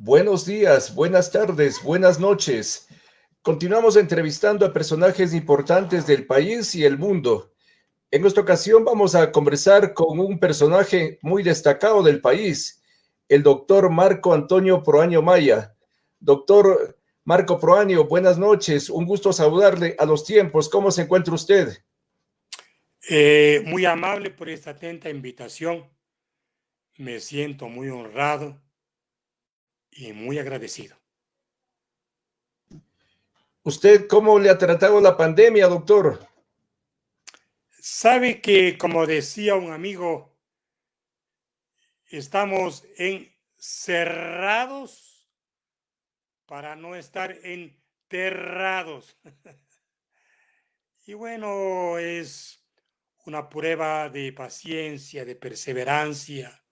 Buenos días, buenas tardes, buenas noches. Continuamos entrevistando a personajes importantes del país y el mundo. En esta ocasión vamos a conversar con un personaje muy destacado del país, el doctor Marco Antonio Proaño Maya. Doctor Marco Proaño, buenas noches. Un gusto saludarle a los tiempos. ¿Cómo se encuentra usted? Muy amable por esta atenta invitación. Me siento muy honrado y muy agradecido. ¿Usted cómo le ha tratado la pandemia, doctor? Sabe que, como decía un amigo, estamos encerrados para no estar enterrados. Y bueno, es una prueba de paciencia, de perseverancia,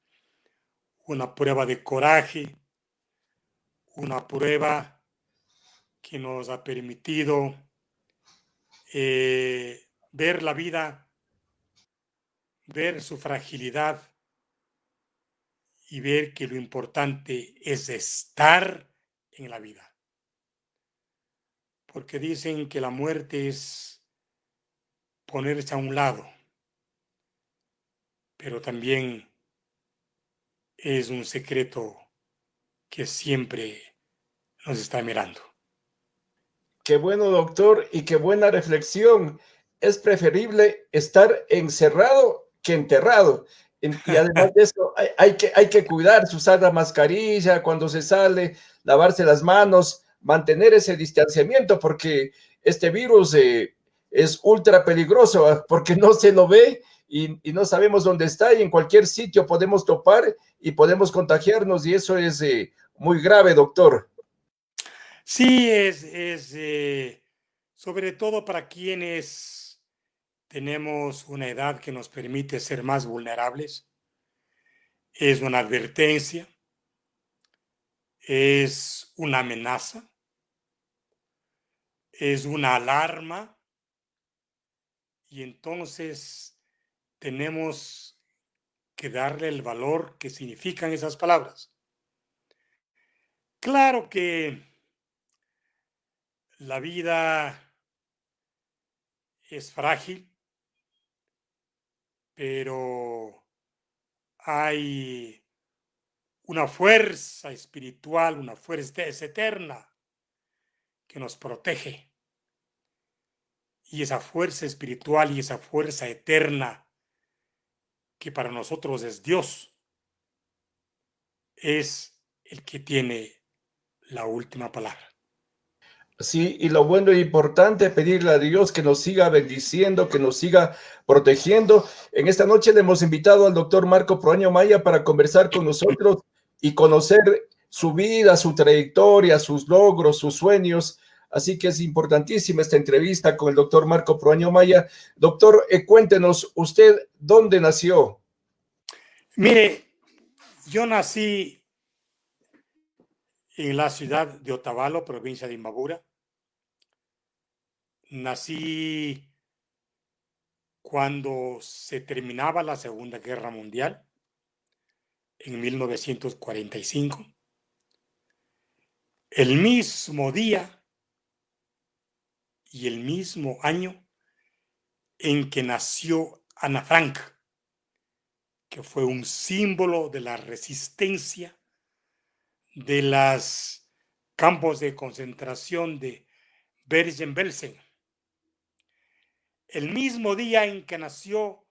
una prueba de coraje, una prueba que nos ha permitido ver la vida, ver su fragilidad y ver que lo importante es estar en la vida. Porque dicen que la muerte es ponerse a un lado, pero también es un secreto que siempre nos está mirando. Qué bueno, doctor, y qué buena reflexión. Es preferible estar encerrado que enterrado. Y además de eso, hay que cuidarse, usar la mascarilla cuando se sale, lavarse las manos, mantener ese distanciamiento, porque este virus es ultra peligroso, porque no se lo ve y no sabemos dónde está, y en cualquier sitio podemos topar y podemos contagiarnos, y eso es muy grave, doctor. Sí, es sobre todo para quienes tenemos una edad que nos permite ser más vulnerables. Es una advertencia, es una amenaza, es una alarma y entonces tenemos que darle el valor que significan esas palabras. Claro que la vida es frágil, pero hay una fuerza espiritual, una fuerza eterna que nos protege. Y esa fuerza espiritual y esa fuerza eterna que para nosotros es Dios, es el que tiene la última palabra. Sí, y lo bueno e importante es pedirle a Dios que nos siga bendiciendo, que nos siga protegiendo. En esta noche le hemos invitado al doctor Marco Proaño Maya para conversar con nosotros y conocer su vida, su trayectoria, sus logros, sus sueños. Así que es importantísima esta entrevista con el doctor Marco Proaño Maya. Doctor, cuéntenos, ¿usted dónde nació? Mire, yo nací en la ciudad de Otavalo, provincia de Imbabura. Nací cuando se terminaba la Segunda Guerra Mundial, en 1945. El mismo día y el mismo año en que nació Ana Frank, que fue un símbolo de la resistencia de los campos de concentración de Bergen-Belsen. El mismo día en que nació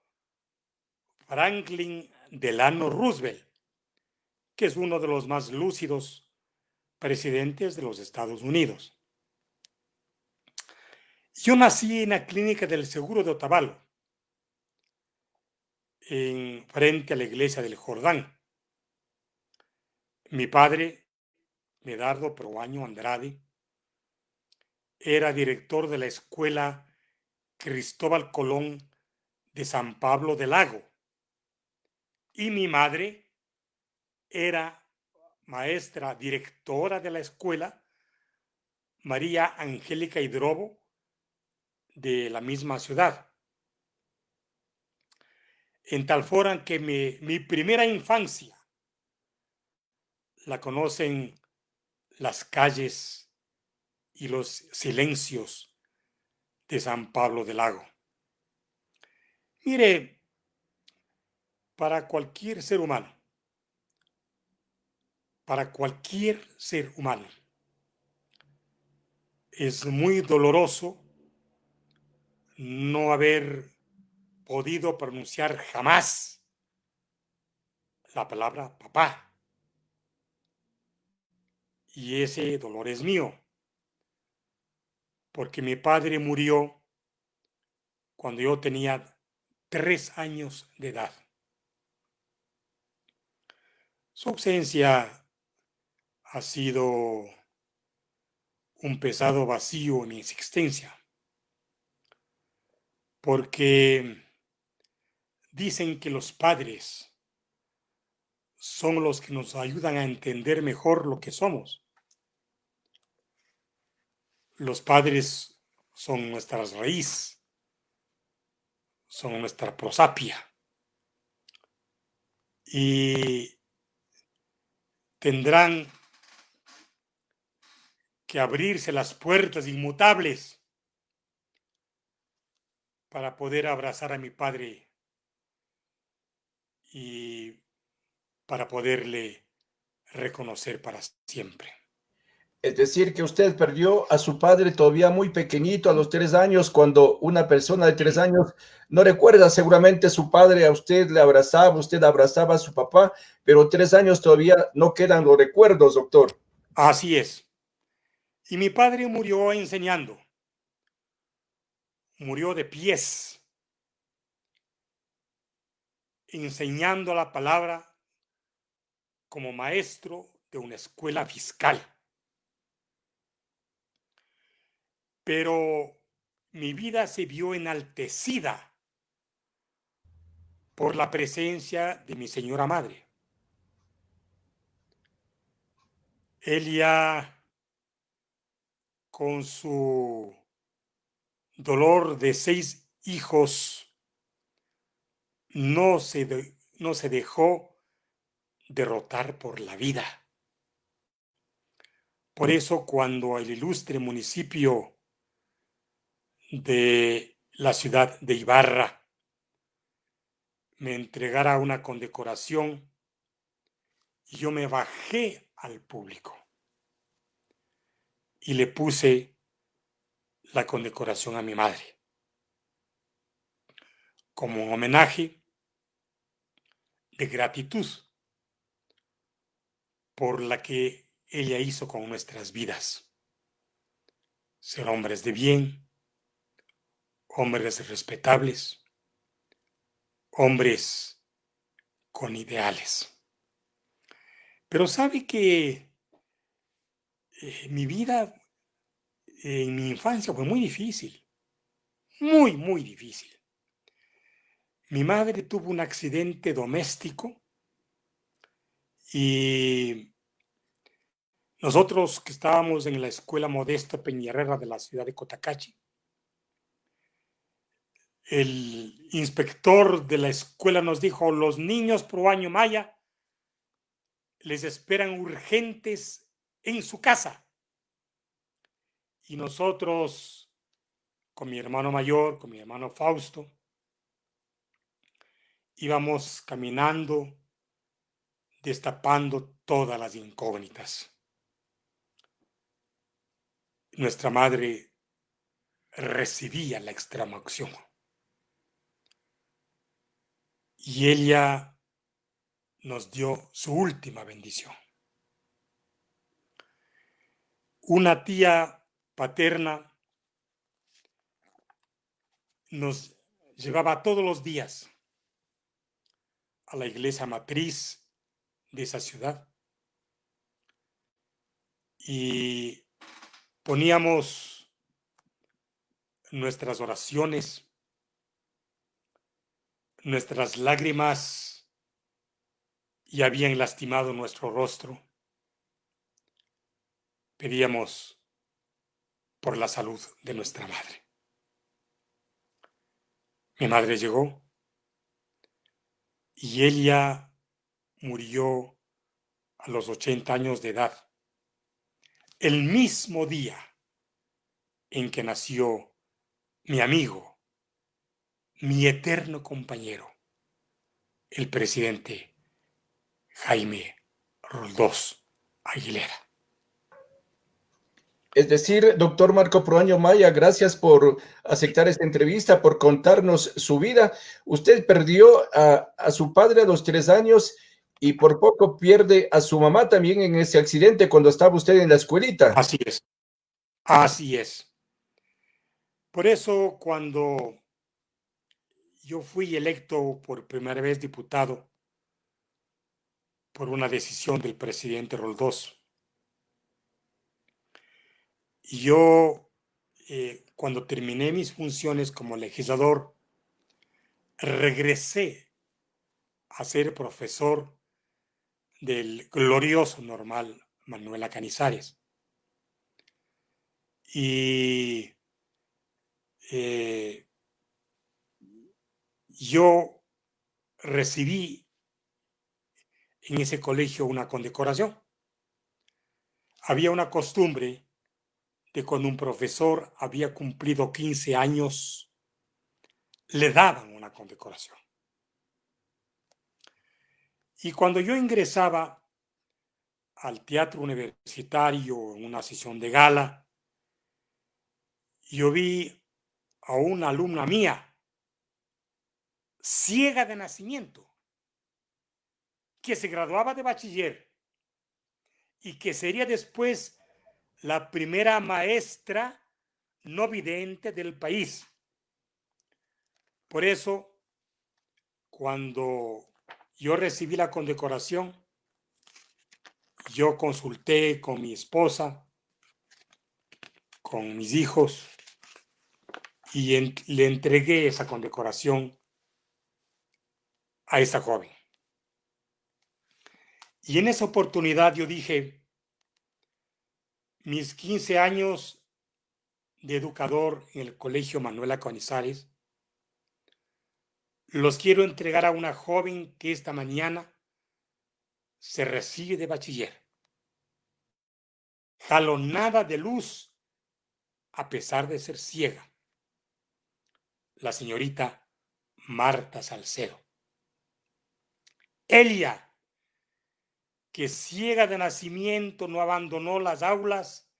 Franklin Delano Roosevelt, que es uno de los más lúcidos presidentes de los Estados Unidos. Yo nací en la clínica del Seguro de Otavalo, frente a la iglesia del Jordán. Mi padre, Medardo Proaño Andrade, era director de la escuela Cristóbal Colón de San Pablo del Lago. Y mi madre era maestra directora de la escuela María Angélica Hidrobo de la misma ciudad. En tal forma que mi primera infancia la conocen las calles y los silencios de San Pablo del Lago. Mire, para cualquier ser humano, es muy doloroso no haber podido pronunciar jamás la palabra papá. Y ese dolor es mío, porque mi padre murió cuando yo tenía 3 años de edad. Su ausencia ha sido un pesado vacío en mi existencia, porque dicen que los padres son los que nos ayudan a entender mejor lo que somos. Los padres son nuestra raíz, son nuestra prosapia y tendrán que abrirse las puertas inmutables para poder abrazar a mi padre y para poderle reconocer para siempre. Es decir, que usted perdió a su padre todavía muy pequeñito, a los 3 años, cuando una persona de 3 años no recuerda seguramente su padre, a usted abrazaba a su papá, pero 3 años todavía no quedan los recuerdos, doctor. Así es. Y mi padre murió enseñando, murió de pies, enseñando la palabra como maestro de una escuela fiscal. Pero mi vida se vio enaltecida por la presencia de mi señora madre. Ella, con su dolor de 6 hijos, no se dejó derrotar por la vida. Por eso, cuando el ilustre municipio de la ciudad de Ibarra me entregara una condecoración, yo me bajé al público y le puse la condecoración a mi madre como un homenaje de gratitud por la que ella hizo con nuestras vidas. Ser hombres de bien, hombres respetables, hombres con ideales. Pero sabe que mi vida en mi infancia fue muy difícil, muy difícil. Mi madre tuvo un accidente doméstico y nosotros que estábamos en la escuela Modesto Peñarrera de la ciudad de Cotacachi, el inspector de la escuela nos dijo: los niños pro año maya les esperan urgentes en su casa. Y nosotros, con mi hermano mayor, con mi hermano Fausto, íbamos caminando, destapando todas las incógnitas. Nuestra madre recibía la extrema unción y ella nos dio su última bendición. Una tía paterna nos llevaba todos los días a la iglesia matriz de esa ciudad y poníamos nuestras oraciones, nuestras lágrimas y habían lastimado nuestro rostro. Pedíamos por la salud de nuestra madre. Mi madre llegó y ella murió a los 80 años de edad el mismo día en que nació mi amigo, mi eterno compañero, el presidente Jaime Roldós Aguilera. Es decir, doctor Marco Proaño Maya, gracias por aceptar esta entrevista, por contarnos su vida. Usted perdió a su padre a los 3 años y por poco pierde a su mamá también en ese accidente cuando estaba usted en la escuelita. Así es, así es. Por eso, cuando yo fui electo por primera vez diputado por una decisión del presidente Roldós, y yo, cuando terminé mis funciones como legislador, regresé a ser profesor del glorioso normal Manuela Canizares. Y eh, yo recibí en ese colegio una condecoración. Había una costumbre de cuando un profesor había cumplido 15 años, le daban una condecoración. Y cuando yo ingresaba al teatro universitario en una sesión de gala, yo vi a una alumna mía, ciega de nacimiento, que se graduaba de bachiller y que sería después la primera maestra no vidente del país. Por eso, cuando yo recibí la condecoración, yo consulté con mi esposa, con mis hijos, y le entregué esa condecoración a esa joven. Y en esa oportunidad yo dije, mis 15 años de educador en el Colegio Manuela Canizares, los quiero entregar a una joven que esta mañana se recibe de bachiller. Jalonada de luz a pesar de ser ciega. La señorita Marta Salcedo. Ella, que ciega de nacimiento no abandonó las aulas,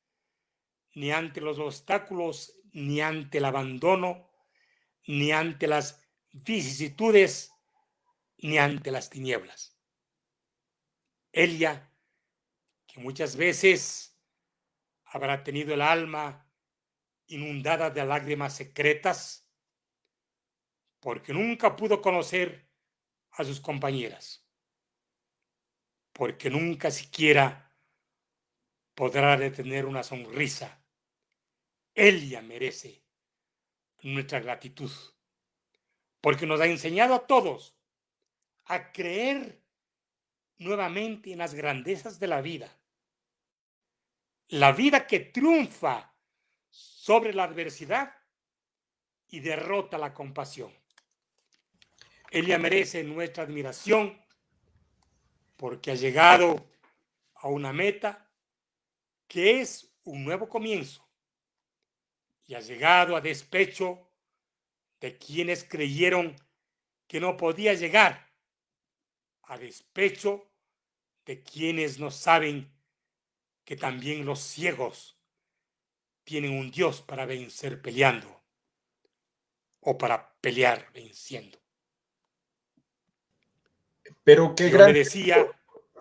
ni ante los obstáculos, ni ante el abandono, ni ante las vicisitudes, ni ante las tinieblas. Ella, que muchas veces habrá tenido el alma inundada de lágrimas secretas, porque nunca pudo conocer a sus compañeras, porque nunca siquiera podrá detener una sonrisa. Ella merece nuestra gratitud, porque nos ha enseñado a todos a creer nuevamente en las grandezas de la vida que triunfa sobre la adversidad y derrota la compasión. Ella merece nuestra admiración porque ha llegado a una meta que es un nuevo comienzo y ha llegado a despecho de quienes creyeron que no podía llegar, a despecho de quienes no saben que también los ciegos tienen un Dios para vencer peleando o para pelear venciendo. Pero qué Yo le gran decía a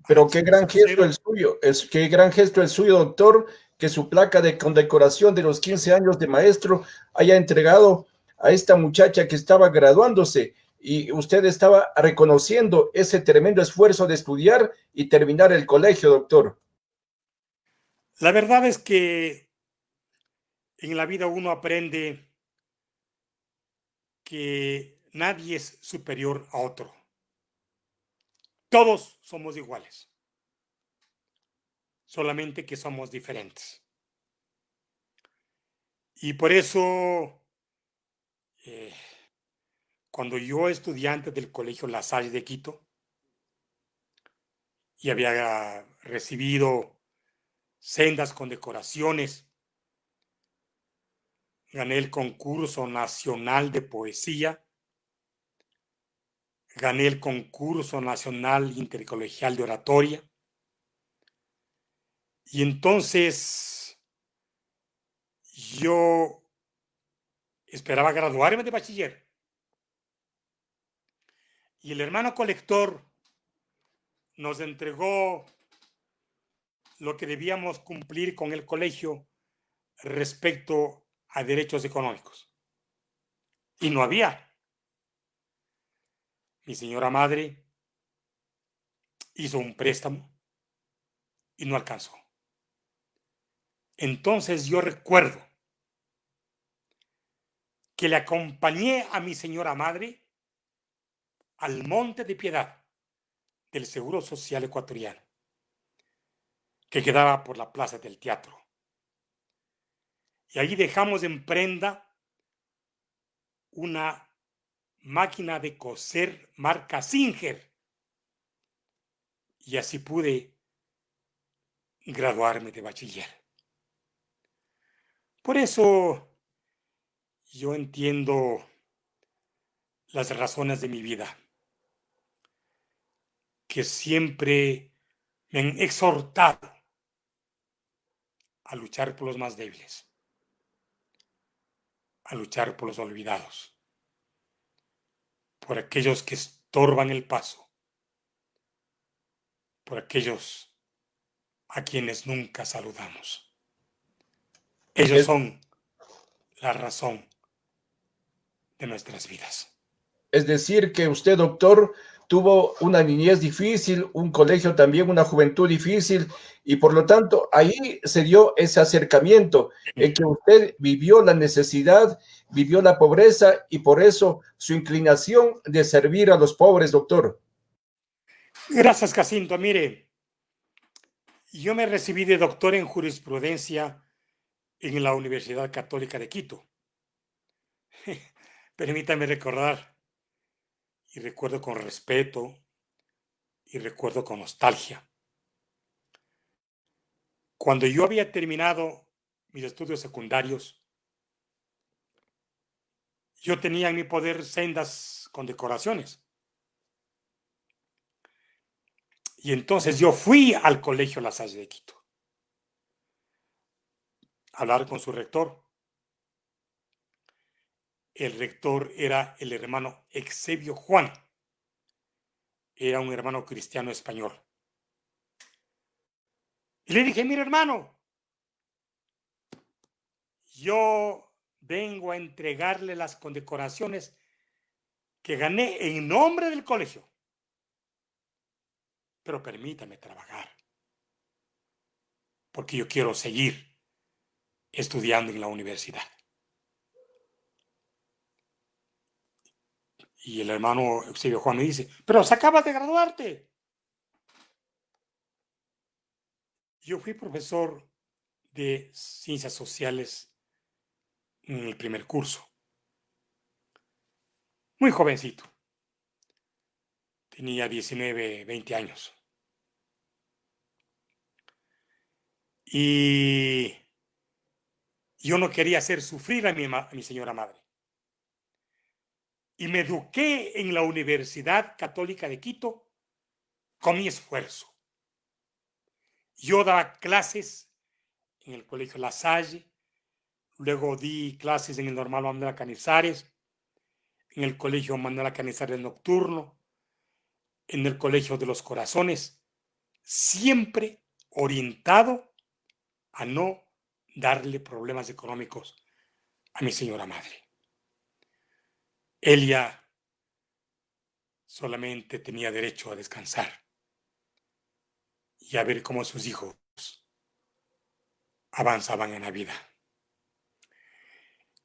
Pero qué Chico gran gesto el Salcedo, suyo, qué gran gesto el suyo, doctor, que su placa de condecoración de los 15 años de maestro haya entregado a esta muchacha que estaba graduándose y usted estaba reconociendo ese tremendo esfuerzo de estudiar y terminar el colegio, doctor. la verdad es que en la vida uno aprende que nadie es superior a otro. Todos somos iguales, solamente que somos diferentes. Y por eso, eh, cuando yo estudiante del Colegio La Salle de Quito y había recibido sendas condecoraciones. Gané el concurso nacional de poesía. Gané el concurso nacional intercolegial de oratoria. Y entonces yo esperaba graduarme de bachiller. Y el hermano colector nos entregó lo que debíamos cumplir con el colegio respecto a derechos económicos. Y no había. Mi señora madre hizo un préstamo y no alcanzó. Entonces yo recuerdo que le acompañé a mi señora madre al Monte de Piedad del Seguro Social Ecuatoriano, que quedaba por la Plaza del Teatro. Y allí dejamos en prenda una máquina de coser marca Singer. Y así pude graduarme de bachiller. Por eso yo entiendo las razones de mi vida, que siempre me han exhortado a luchar por los más débiles, a luchar por los olvidados, por aquellos que estorban el paso, por aquellos a quienes nunca saludamos. Ellos Es, son la razón de nuestras vidas. es decir, que usted, doctor, tuvo una niñez difícil, un colegio también, una juventud difícil, y por lo tanto ahí se dio ese acercamiento en que usted vivió la necesidad, vivió la pobreza y por eso su inclinación de servir a los pobres, doctor. Gracias, Jacinto. Mire, yo me recibí de doctor en jurisprudencia en la Universidad Católica de Quito. Permítame recordar, y recuerdo con respeto, y recuerdo con nostalgia. Cuando yo había terminado mis estudios secundarios, yo tenía en mi poder sendas condecoraciones. Y entonces yo fui al Colegio La Salle de Quito a hablar con su rector. El rector era el hermano Exebio Juan. Era un hermano cristiano español. Y le dije, mire hermano, yo vengo a entregarle las condecoraciones que gané en nombre del colegio. Pero permítame trabajar, porque yo quiero seguir estudiando en la universidad. Y el hermano Eusebio Juan me dice, pero se acabas de graduarte. Yo fui profesor de ciencias sociales en el primer curso. Muy jovencito. Tenía 19, 20 años. Y yo no quería hacer sufrir a mi señora madre. Y me eduqué en la Universidad Católica de Quito con mi esfuerzo. Yo daba clases en el Colegio La Salle, luego di clases en el Normal Manuel Canizares, en el Colegio Manuel Canizares Nocturno, en el Colegio de los Corazones, siempre orientado a no darle problemas económicos a mi señora madre. Ella solamente tenía derecho a descansar y a ver cómo sus hijos avanzaban en la vida.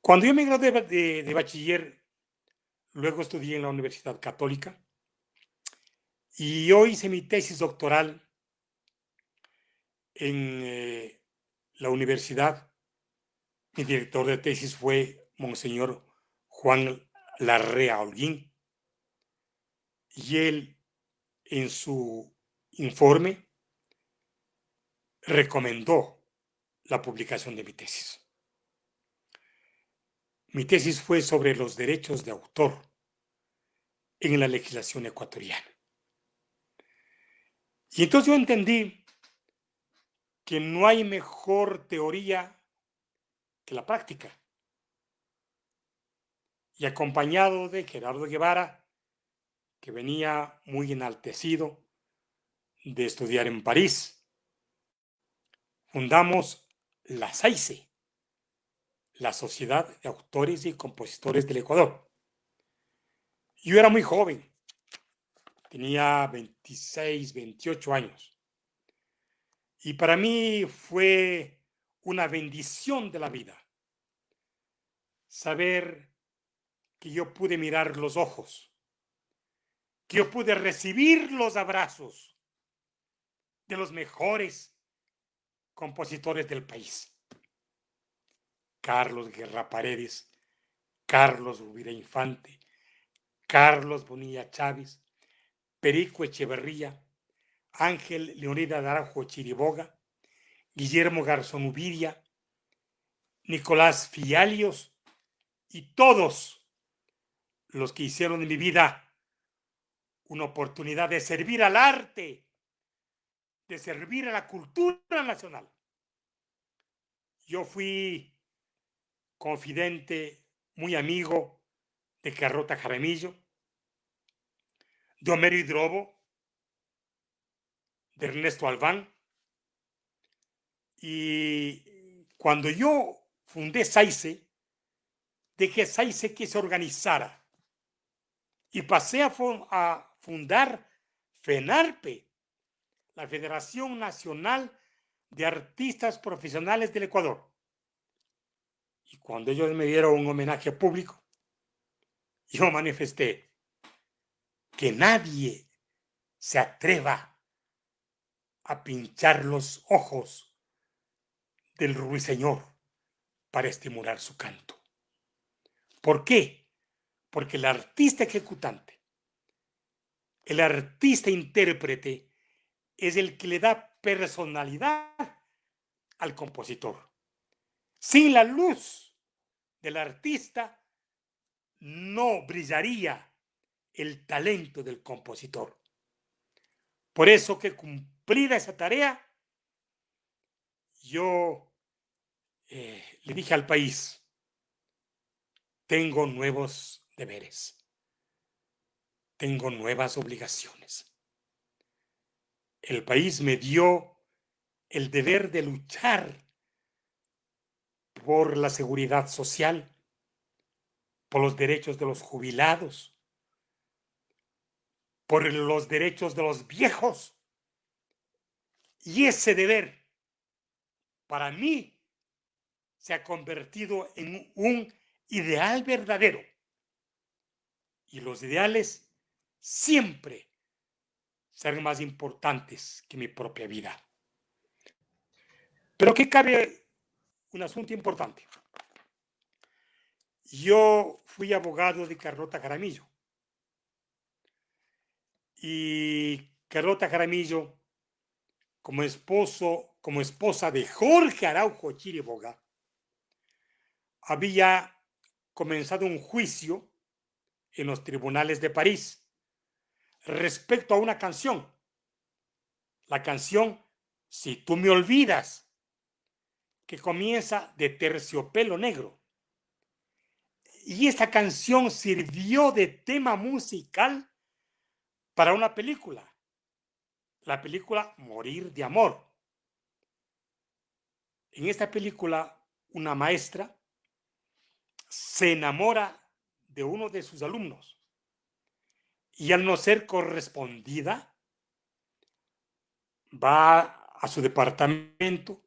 Cuando yo me gradué de bachiller, luego estudié en la Universidad Católica y yo hice mi tesis doctoral en la universidad. Mi director de tesis fue Monseñor Juan Larrea Holguín y él en su informe recomendó la publicación de mi tesis. Mi tesis fue sobre los derechos de autor en la legislación ecuatoriana. Y entonces yo entendí que no hay mejor teoría que la práctica. Y acompañado de Gerardo Guevara, que venía muy enaltecido de estudiar en París, fundamos la SAICE, la Sociedad de Autores y Compositores del Ecuador. Yo era muy joven, tenía 26, 28 años. Y para mí fue una bendición de la vida saber que yo pude mirar los ojos, que yo pude recibir los abrazos de los mejores compositores del país. Carlos Guerra Paredes, Carlos Rovira Infante, Carlos Bonilla Chávez, Perico Echeverría, Ángel Leonidas Araujo Chiriboga, Guillermo Garzón Ubiria, Nicolás Fialios y todos los que hicieron de mi vida una oportunidad de servir al arte, de servir a la cultura nacional. Yo fui confidente, muy amigo de Carlota Jaramillo, de Homero Hidrobo, de Ernesto Albán. Y cuando yo fundé SAICE, dejé SAICE que se organizara y pasé a fundar FENARPE, la Federación Nacional de Artistas Profesionales del Ecuador. Y cuando ellos me dieron un homenaje público, yo manifesté que nadie se atreva a pinchar los ojos del ruiseñor para estimular su canto. ¿Por qué? Porque el artista ejecutante, el artista intérprete, es el que le da personalidad al compositor. Sin la luz del artista no brillaría el talento del compositor. Por eso que cumplida esa tarea, yo le dije al país, tengo nuevos deberes, tengo nuevas obligaciones. El país me dio el deber de luchar por la seguridad social, por los derechos de los jubilados, por los derechos de los viejos. Y ese deber, para mí, se ha convertido en un ideal verdadero. Y los ideales siempre serán más importantes que mi propia vida. Pero aquí cabe un asunto importante. Yo fui abogado de Carlota Jaramillo. Y Carlota Jaramillo, como esposa de Jorge Araujo Chiriboga, había comenzado un juicio en los tribunales de París respecto a una canción. La canción Si tú me olvidas, que comienza de Terciopelo Negro. Y esta canción sirvió de tema musical para una película, la película Morir de Amor. En esta película, una maestra se enamora de uno de sus alumnos y al no ser correspondida, va a su departamento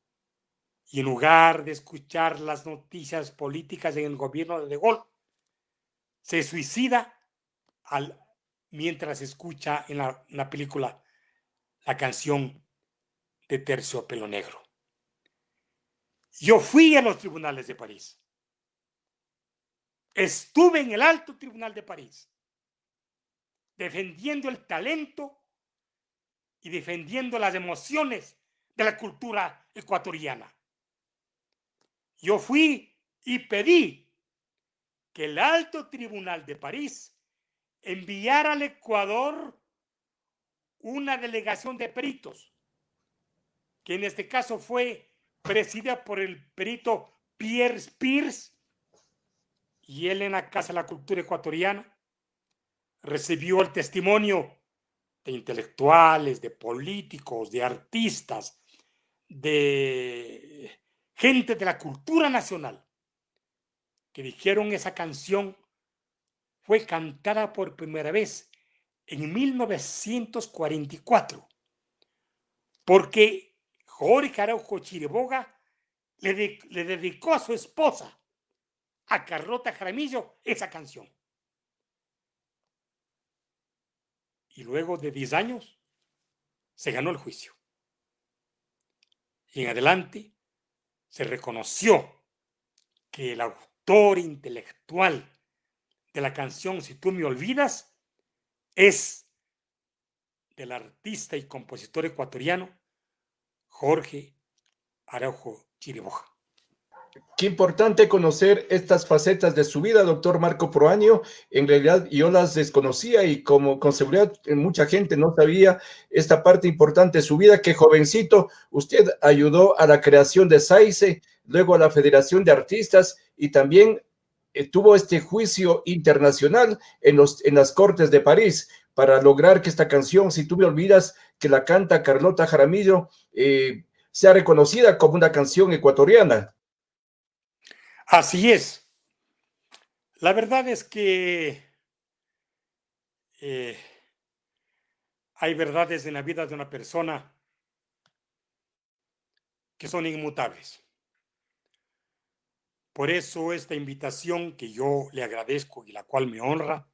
y en lugar de escuchar las noticias políticas en el gobierno de Gaulle, se suicida mientras escucha en la película la canción de Terciopelo Negro. Yo fui a los tribunales de París. Estuve en el Alto Tribunal de París defendiendo el talento y defendiendo las emociones de la cultura ecuatoriana. Yo fui y pedí que el Alto Tribunal de París enviara al Ecuador una delegación de peritos, que en este caso fue presidida por el perito Pierre Spears, y él en la Casa de la Cultura Ecuatoriana recibió el testimonio de intelectuales, de políticos, de artistas, de gente de la cultura nacional, que dijeron esa canción fue cantada por primera vez en 1944, porque Jorge Araujo Chiriboga le dedicó a su esposa, a Carlota Jaramillo, esa canción. Y luego de 10 años se ganó el juicio. Y en adelante se reconoció que el autor intelectual de la canción Si tú me olvidas es del artista y compositor ecuatoriano Jorge Araujo Chiriboga. Qué importante conocer estas facetas de su vida, doctor Marco Proaño. En realidad yo las desconocía y como con seguridad mucha gente no sabía esta parte importante de su vida, que jovencito usted ayudó a la creación de SAICE, luego a la Federación de Artistas y también tuvo este juicio internacional en las Cortes de París para lograr que esta canción, Si tú me olvidas, que la canta Carlota Jaramillo, sea reconocida como una canción ecuatoriana. Así es. La verdad es que hay verdades en la vida de una persona que son inmutables. Por eso esta invitación que yo le agradezco y la cual me honra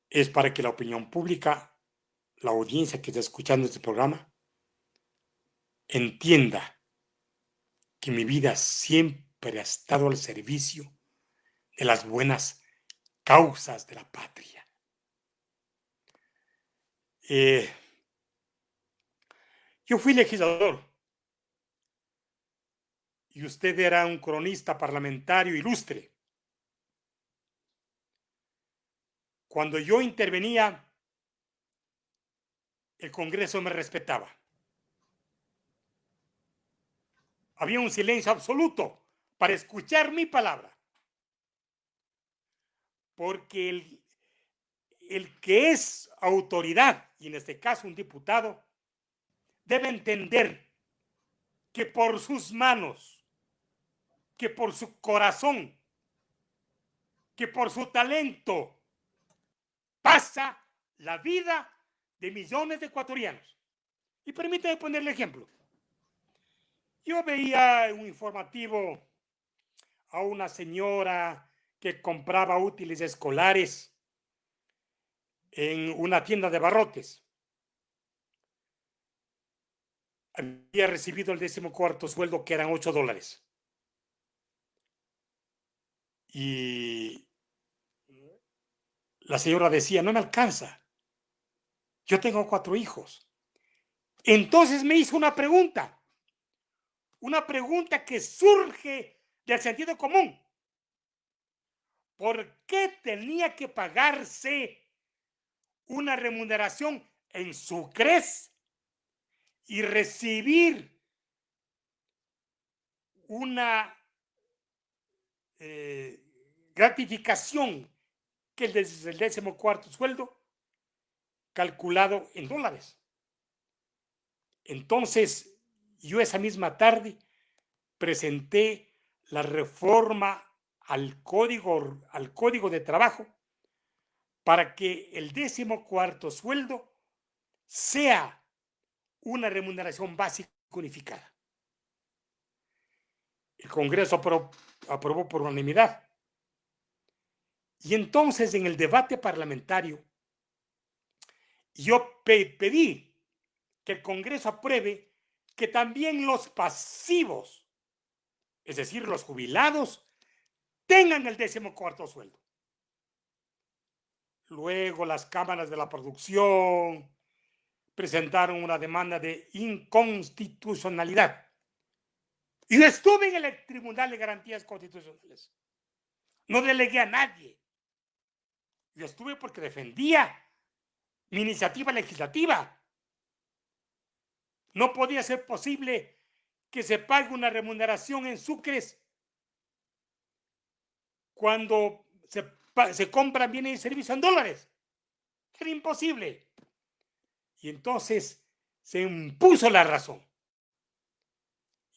es para que la opinión pública, la audiencia que está escuchando este programa, entienda que mi vida siempre ha estado al servicio de las buenas causas de la patria. Yo fui legislador y usted era un cronista parlamentario ilustre. Cuando yo intervenía, el Congreso me respetaba. Había un silencio absoluto para escuchar mi palabra. Porque el que es autoridad, y en este caso un diputado, debe entender que por sus manos, que por su corazón, que por su talento, pasa la vida de millones de ecuatorianos. Y permítame ponerle ejemplo. Yo veía un informativo a una señora que compraba útiles escolares en una tienda de barrotes. Había recibido el 14º sueldo, que eran $8. Y la señora decía, no me alcanza. Yo tengo 4 hijos. Entonces me hizo una pregunta que surge del sentido común. ¿Por qué tenía que pagarse una remuneración en sucres y recibir una gratificación que es el 14º sueldo calculado en dólares? Entonces, yo esa misma tarde presenté la reforma al código de trabajo para que el 14º sueldo sea una remuneración básica unificada. El Congreso aprobó por unanimidad. Y entonces, en el debate parlamentario, yo pedí que el Congreso apruebe que también los pasivos, es decir, los jubilados, tengan el 14º sueldo. Luego las cámaras de la producción, presentaron una demanda de inconstitucionalidad. Y yo estuve en el Tribunal de Garantías Constitucionales. No delegué a nadie. Yo estuve porque defendía mi iniciativa legislativa. No podía ser posible que se pague una remuneración en sucres cuando se compran bienes y servicios en dólares. Era imposible. Y entonces se impuso la razón.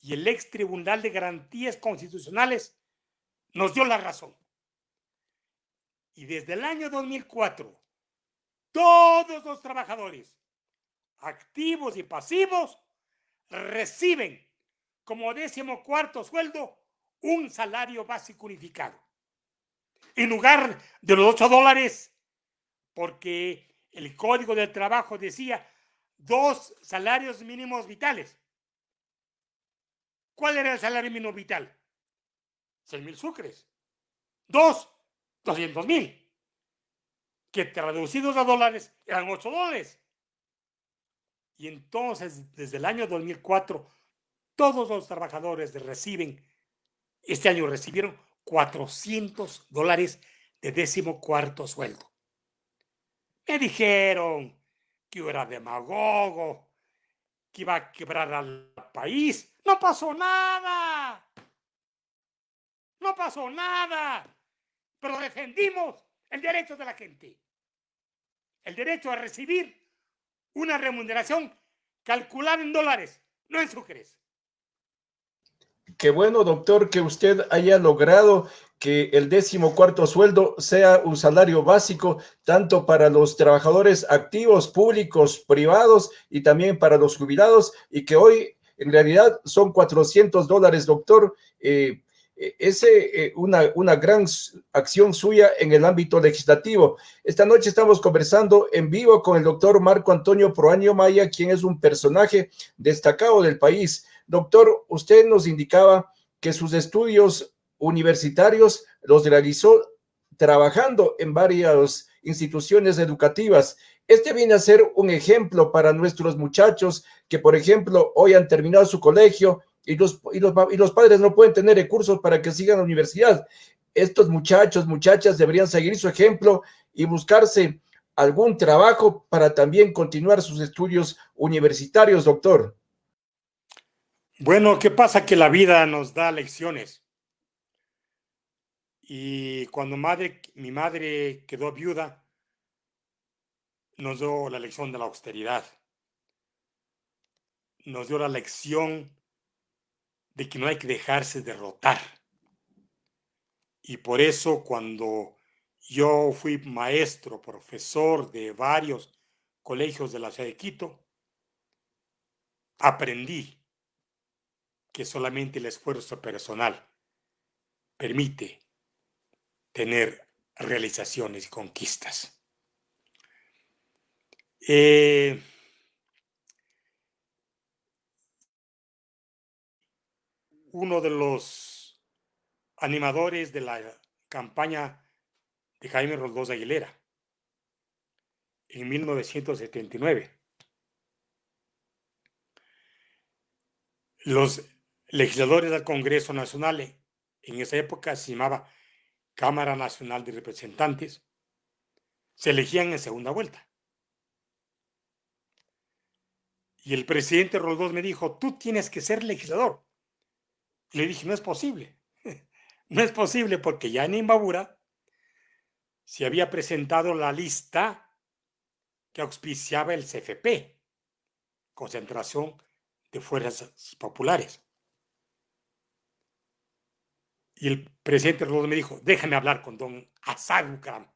Y el ex Tribunal de Garantías Constitucionales nos dio la razón. Y desde el año 2004, todos los trabajadores, activos y pasivos, reciben como 14º sueldo un salario básico unificado. En lugar de los $8, porque el Código del Trabajo decía 2 salarios mínimos vitales. ¿Cuál era el salario mínimo vital? 6,000 sucres. 200,000. Que traducidos a dólares eran $8. Y entonces, desde el año 2004, todos los trabajadores este año recibieron $400 de 14º sueldo. Me dijeron que yo era demagogo, que iba a quebrar al país. No pasó nada. No pasó nada. Pero defendimos el derecho de la gente. El derecho a recibir una remuneración calculada en dólares, no en sucres. Qué bueno, doctor, que usted haya logrado que el 14º sueldo sea un salario básico, tanto para los trabajadores activos, públicos, privados y también para los jubilados, y que hoy en realidad son $400, doctor. Una gran acción suya en el ámbito legislativo. Esta noche estamos conversando en vivo con el doctor Marco Antonio Proaño Maya, quien es un personaje destacado del país. Doctor, usted nos indicaba que sus estudios universitarios los realizó trabajando en varias instituciones educativas. Este viene a ser un ejemplo para nuestros muchachos que, por ejemplo, hoy han terminado su colegio y los padres no pueden tener recursos para que sigan la universidad. Estos muchachos, muchachas deberían seguir su ejemplo y buscarse algún trabajo para también continuar sus estudios universitarios, doctor. Bueno, ¿qué pasa? Que la vida nos da lecciones. Y cuando mi madre quedó viuda, nos dio la lección de la austeridad. Nos dio la lección de que no hay que dejarse derrotar. Y por eso cuando yo fui maestro, profesor de varios colegios de la ciudad de Quito, aprendí que solamente el esfuerzo personal permite tener realizaciones y conquistas. Uno de los animadores de la campaña de Jaime Roldós Aguilera en 1979. Los legisladores del Congreso Nacional, en esa época se llamaba Cámara Nacional de Representantes, se elegían en segunda vuelta. Y el presidente Roldós me dijo, tú tienes que ser legislador. Y le dije, no es posible. No es posible porque ya en Imbabura se había presentado la lista que auspiciaba el CFP, Concentración de Fuerzas Populares. Y el presidente Roldós me dijo, déjame hablar con don Assad Bucaram.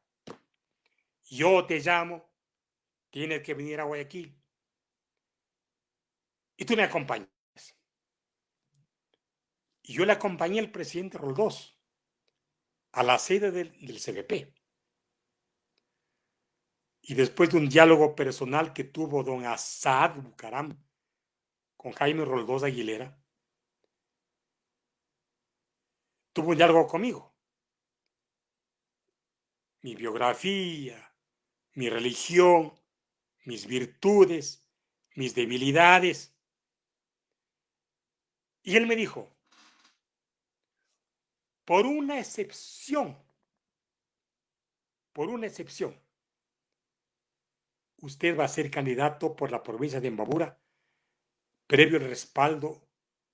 Yo te llamo, tienes que venir a Guayaquil y tú me acompañas. Y yo le acompañé al presidente Roldós a la sede del CVP. Y después de un diálogo personal que tuvo don Assad Bucaram con Jaime Roldós Aguilera, tuvo un diálogo conmigo. Mi biografía, mi religión, mis virtudes, mis debilidades. Y él me dijo, por una excepción, usted va a ser candidato por la provincia de Imbabura, previo al respaldo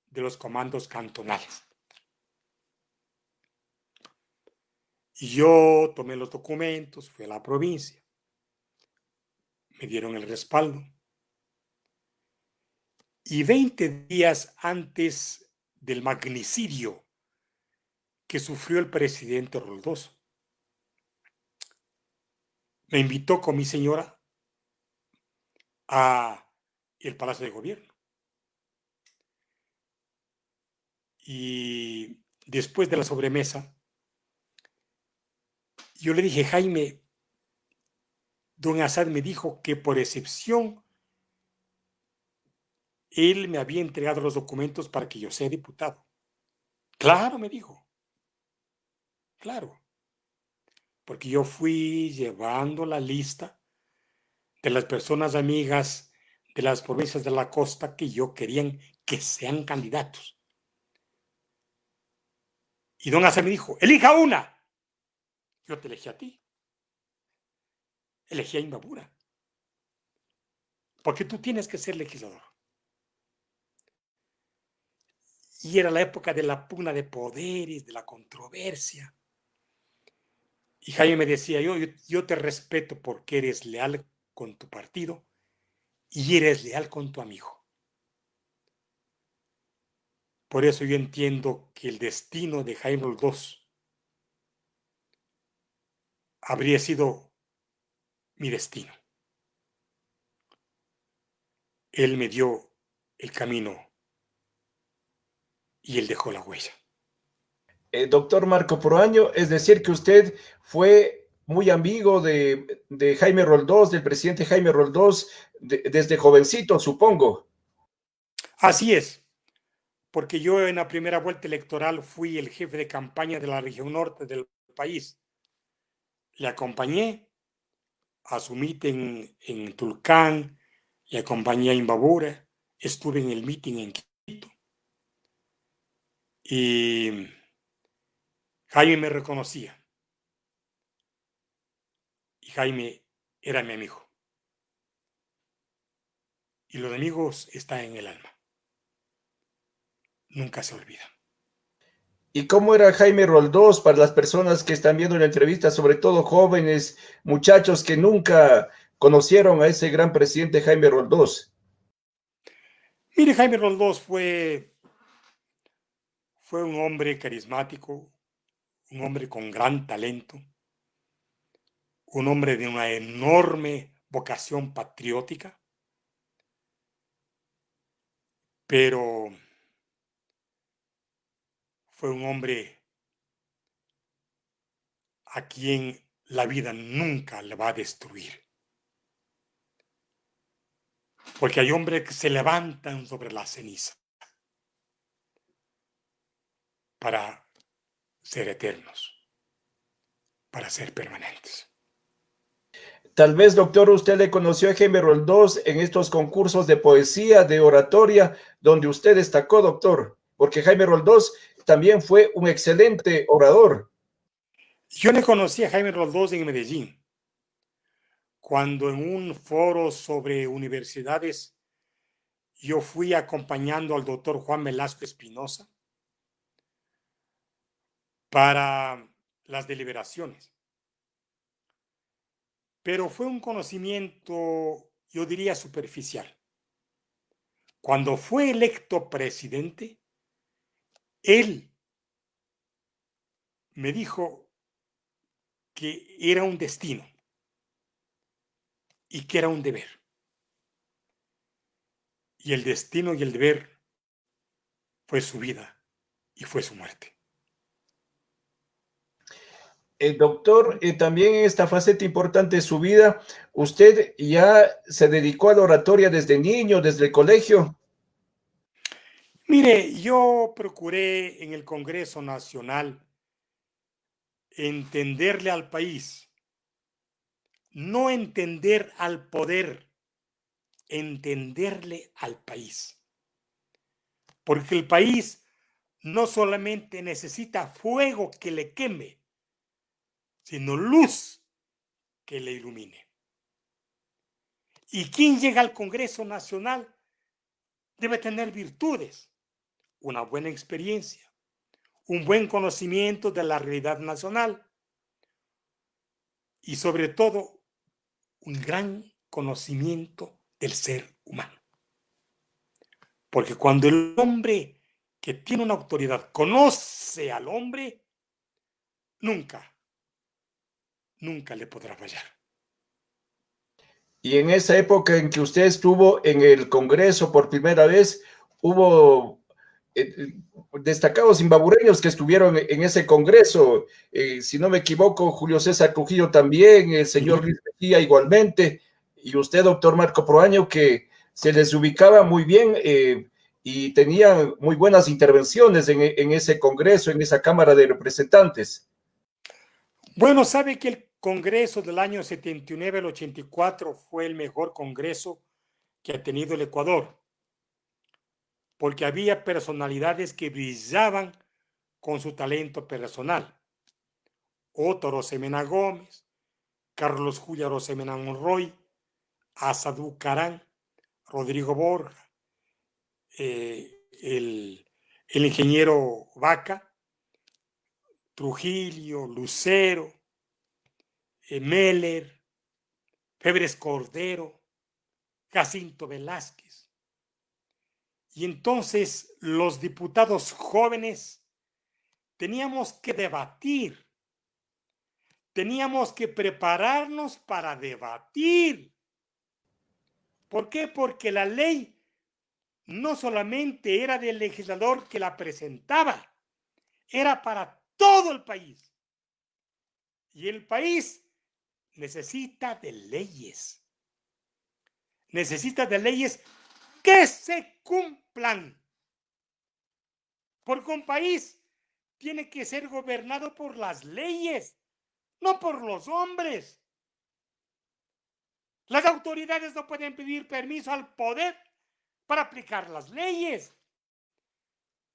de los comandos cantonales. Y yo tomé los documentos, fui a la provincia, me dieron el respaldo. Y 20 días antes del magnicidio que sufrió el presidente Roldós, me invitó con mi señora a el Palacio de Gobierno. Y después de la sobremesa, yo le dije, Jaime, don Assad me dijo que por excepción él me había entregado los documentos para que yo sea diputado. Claro, me dijo. Claro. Porque yo fui llevando la lista de las personas amigas de las provincias de la costa que yo querían que sean candidatos. Y don Assad me dijo, elija una. Yo te elegí a ti. Elegí a Imbabura. Porque tú tienes que ser legislador. Y era la época de la pugna de poderes, de la controversia. Y Jaime me decía, yo te respeto porque eres leal con tu partido y eres leal con tu amigo. Por eso yo entiendo que el destino de Jaime Roldós habría sido mi destino. Él me dio el camino y él dejó la huella. Doctor Marco Proaño, es decir, que usted fue muy amigo de Jaime Roldós, del presidente Jaime Roldós, desde jovencito, supongo. Así es, porque yo en la primera vuelta electoral fui el jefe de campaña de la región norte del país. Le acompañé a su meeting en Tulcán, le acompañé a Imbabura, estuve en el meeting en Quito. Y Jaime me reconocía. Y Jaime era mi amigo. Y los amigos están en el alma. Nunca se olvidan. ¿Y cómo era Jaime Roldós para las personas que están viendo la entrevista, sobre todo jóvenes, muchachos que nunca conocieron a ese gran presidente Jaime Roldós? Mire, Jaime Roldós fue un hombre carismático, un hombre con gran talento, un hombre de una enorme vocación patriótica, pero fue un hombre a quien la vida nunca le va a destruir. Porque hay hombres que se levantan sobre la ceniza para ser eternos, para ser permanentes. Tal vez, doctor, usted le conoció a Jaime Roldós en estos concursos de poesía, de oratoria, donde usted destacó, doctor, porque Jaime Roldós también fue un excelente orador. Yo le conocí a Jaime Roldós en Medellín, cuando en un foro sobre universidades yo fui acompañando al doctor Juan Velasco Espinosa para las deliberaciones. Pero fue un conocimiento, yo diría, superficial. Cuando fue electo presidente, él me dijo que era un destino y que era un deber. Y el destino y el deber fue su vida y fue su muerte. Doctor, también en esta faceta importante de su vida, usted ya se dedicó a la oratoria desde niño, desde el colegio. Mire, yo procuré en el Congreso Nacional entenderle al país, no entender al poder, entenderle al país. Porque el país no solamente necesita fuego que le queme, sino luz que le ilumine. Y quien llega al Congreso Nacional debe tener virtudes, una buena experiencia, un buen conocimiento de la realidad nacional y sobre todo un gran conocimiento del ser humano. Porque cuando el hombre que tiene una autoridad conoce al hombre, nunca, nunca le podrá fallar. Y en esa época en que usted estuvo en el Congreso por primera vez, hubo destacados zimbabureños que estuvieron en ese Congreso. Si no me equivoco, Julio César Trujillo también, el señor Luis Mejía igualmente, y usted, doctor Marco Proaño, que se les ubicaba muy bien y tenían muy buenas intervenciones en ese Congreso, en esa Cámara de Representantes. Bueno, sabe que el Congreso del año 79 al 84 fue el mejor Congreso que ha tenido el Ecuador, porque había personalidades que brillaban con su talento personal. Otto Rosemena Gómez, Carlos Julia Rosemena Monroy, Asadú Carán, Rodrigo Borja, el ingeniero Vaca, Trujillo, Lucero, Meller, Febres Cordero, Jacinto Velázquez. Y entonces los diputados jóvenes teníamos que debatir, teníamos que prepararnos para debatir. ¿Por qué? Porque la ley no solamente era del legislador que la presentaba, era para todo el país. Y el país necesita de leyes. Necesita de leyes que se cumplan. Porque un país tiene que ser gobernado por las leyes, no por los hombres. Las autoridades no pueden pedir permiso al poder para aplicar las leyes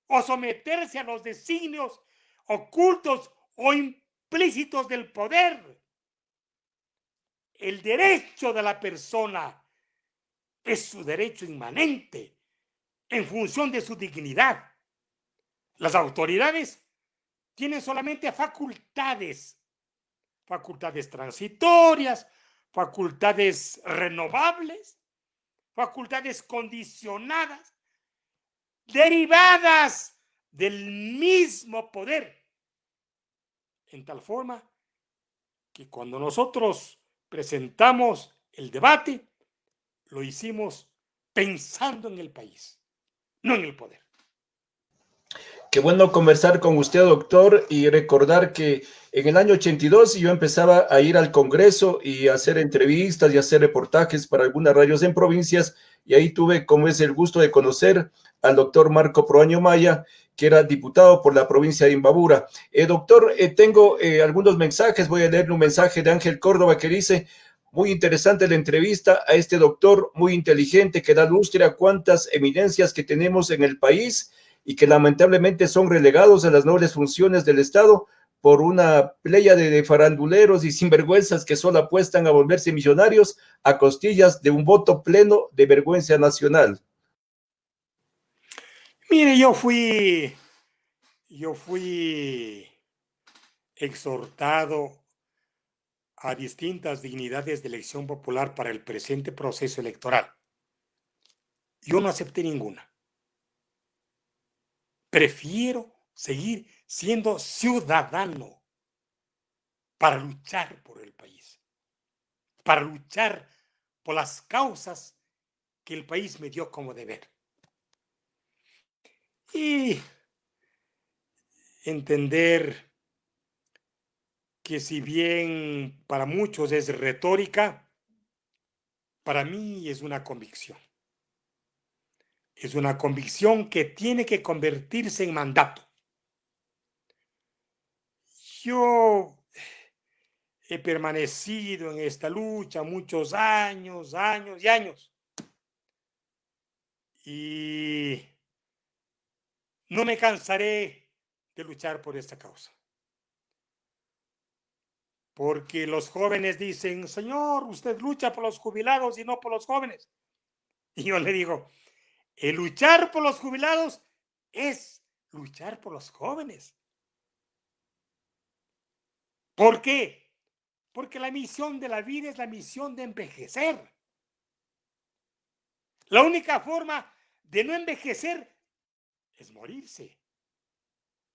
o someterse a los designios ocultos o implícitos del poder. El derecho de la persona es su derecho inmanente en función de su dignidad. Las autoridades tienen solamente facultades, facultades transitorias, facultades renovables, facultades condicionadas, derivadas del mismo poder, en tal forma que cuando nosotros presentamos el debate, lo hicimos pensando en el país, no en el poder. Qué bueno conversar con usted, doctor, y recordar que en el año 82 yo empezaba a ir al Congreso y a hacer entrevistas y hacer reportajes para algunas radios en provincias, y ahí tuve, como es el gusto de conocer al doctor Marco Proaño Maya, que era diputado por la provincia de Imbabura. Doctor, tengo algunos mensajes, voy a leer un mensaje de Ángel Córdoba que dice: muy interesante la entrevista a este doctor, muy inteligente, que da lustre a cuantas eminencias que tenemos en el país y que lamentablemente son relegados a las nobles funciones del Estado por una pléyade de faranduleros y sinvergüenzas que solo apuestan a volverse millonarios a costillas de un voto pleno de vergüenza nacional. Mire, yo fui exhortado a distintas dignidades de elección popular para el presente proceso electoral. Yo no acepté ninguna. Prefiero seguir siendo ciudadano para luchar por el país, para luchar por las causas que el país me dio como deber. Y entender que si bien para muchos es retórica, para mí es una convicción. Es una convicción que tiene que convertirse en mandato. Yo he permanecido en esta lucha muchos años, años y años. y no me cansaré de luchar por esta causa. Porque los jóvenes dicen, Señor, usted lucha por los jubilados y no por los jóvenes. Y yo le digo, el luchar por los jubilados es luchar por los jóvenes. ¿Por qué? Porque la misión de la vida es la misión de envejecer. La única forma de no envejecer es morirse.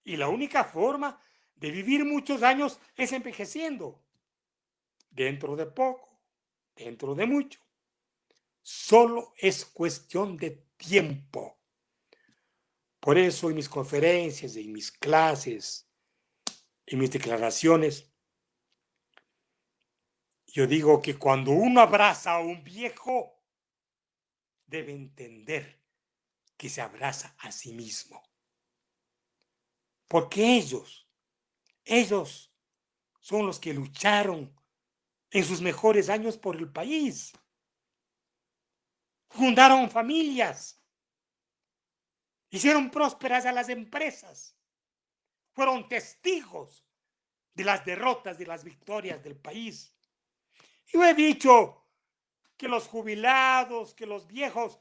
Y la única forma de vivir muchos años es envejeciendo. Dentro de poco, dentro de mucho. Solo es cuestión de tiempo. Por eso en mis conferencias, en mis clases, en mis declaraciones, yo digo que cuando uno abraza a un viejo, debe entender que se abraza a sí mismo. Porque ellos son los que lucharon en sus mejores años por el país. Fundaron familias, hicieron prósperas a las empresas, fueron testigos de las derrotas, de las victorias del país. Yo he dicho que los jubilados, que los viejos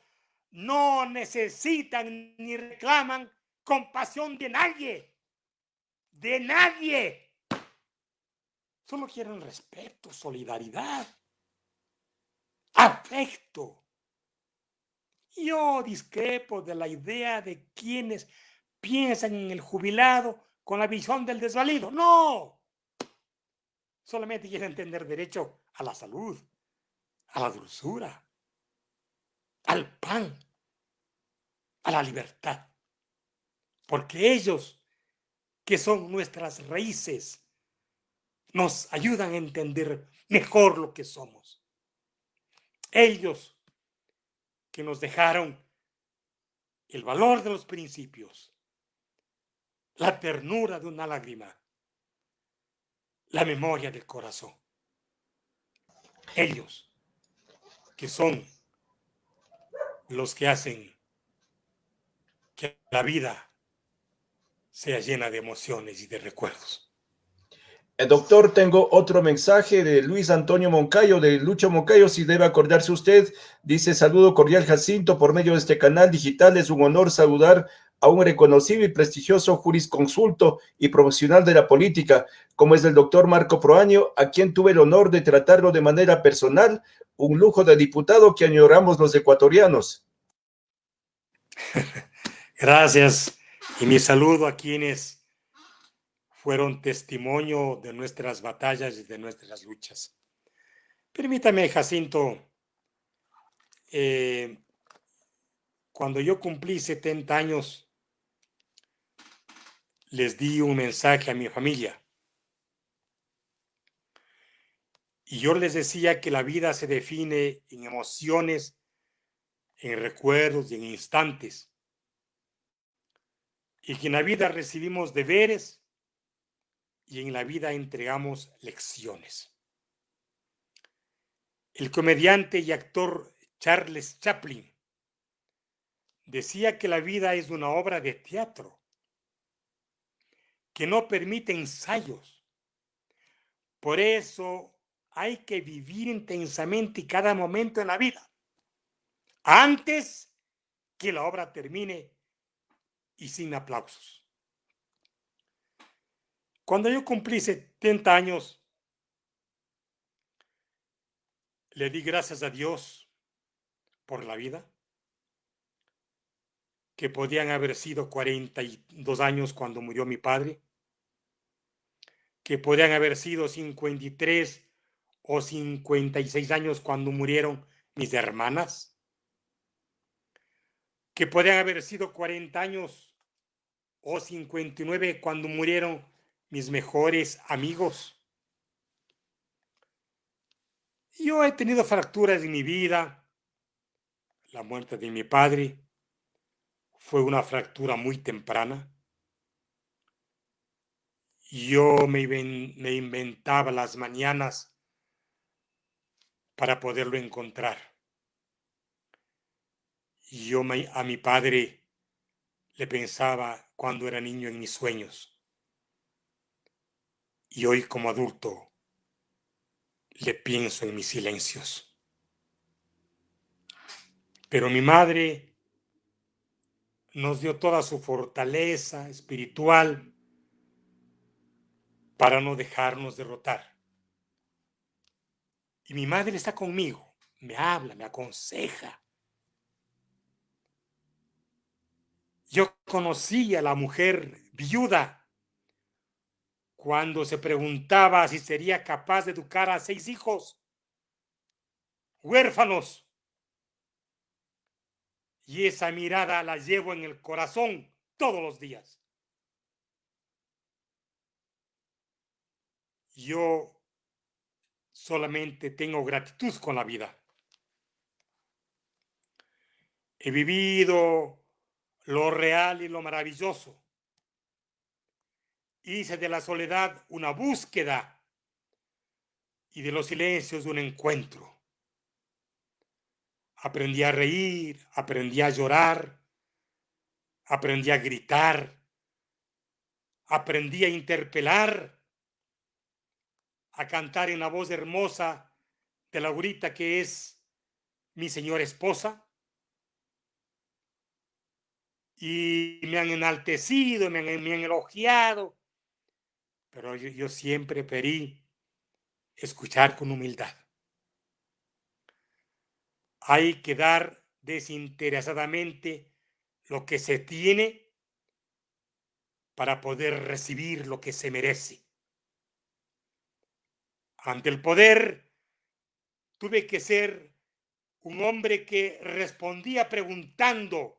no necesitan ni reclaman compasión de nadie, de nadie. Solo quieren respeto, solidaridad, afecto. Yo discrepo de la idea de quienes piensan en el jubilado con la visión del desvalido. No, solamente quieren tener derecho a la salud, a la dulzura, al pan, a la libertad. Porque ellos, que son nuestras raíces, nos ayudan a entender mejor lo que somos. Ellos que nos dejaron el valor de los principios, la ternura de una lágrima, la memoria del corazón. Ellos que son los que hacen que la vida sea llena de emociones y de recuerdos. Doctor, tengo otro mensaje de Luis Antonio Moncayo, de Lucho Moncayo, si debe acordarse usted. Dice, saludo cordial Jacinto, por medio de este canal digital es un honor saludar a un reconocido y prestigioso jurisconsulto y profesional de la política, como es el doctor Marco Proaño, a quien tuve el honor de tratarlo de manera personal, un lujo de diputado que añoramos los ecuatorianos. Gracias y mi saludo a quienes fueron testimonio de nuestras batallas y de nuestras luchas. Permítame, Jacinto, cuando yo cumplí 70 años, les di un mensaje a mi familia. Y yo les decía que la vida se define en emociones, en recuerdos y en instantes. Y que en la vida recibimos deberes y en la vida entregamos lecciones. El comediante y actor Charles Chaplin decía que la vida es una obra de teatro que no permite ensayos. Por eso hay que vivir intensamente cada momento en la vida, antes que la obra termine y sin aplausos. Cuando yo cumplí 70 años, le di gracias a Dios por la vida, que podían haber sido 42 años cuando murió mi padre, que podían haber sido 53 o 56 años cuando murieron mis hermanas, que podían haber sido 40 años o 59 cuando murieron mis mejores amigos. Yo he tenido fracturas en mi vida. La muerte de mi padre fue una fractura muy temprana. Yo me inventaba las mañanas para poderlo encontrar. A mi padre le pensaba cuando era niño en mis sueños, y hoy como adulto le pienso en mis silencios. Pero mi madre nos dio toda su fortaleza espiritual para no dejarnos derrotar. Y mi madre está conmigo, me habla, me aconseja. Yo conocí a la mujer viuda cuando se preguntaba si sería capaz de educar a 6 hijos huérfanos. Y esa mirada la llevo en el corazón todos los días. Yo solamente tengo gratitud con la vida. He vivido lo real y lo maravilloso. Hice de la soledad una búsqueda y de los silencios un encuentro. Aprendí a reír, aprendí a llorar, aprendí a gritar, aprendí a interpelar, a cantar en la voz hermosa de Laurita, que es mi señora esposa. Y me han enaltecido, me han elogiado, pero yo siempre preferí escuchar con humildad. Hay que dar desinteresadamente lo que se tiene para poder recibir lo que se merece. Ante el poder, tuve que ser un hombre que respondía preguntando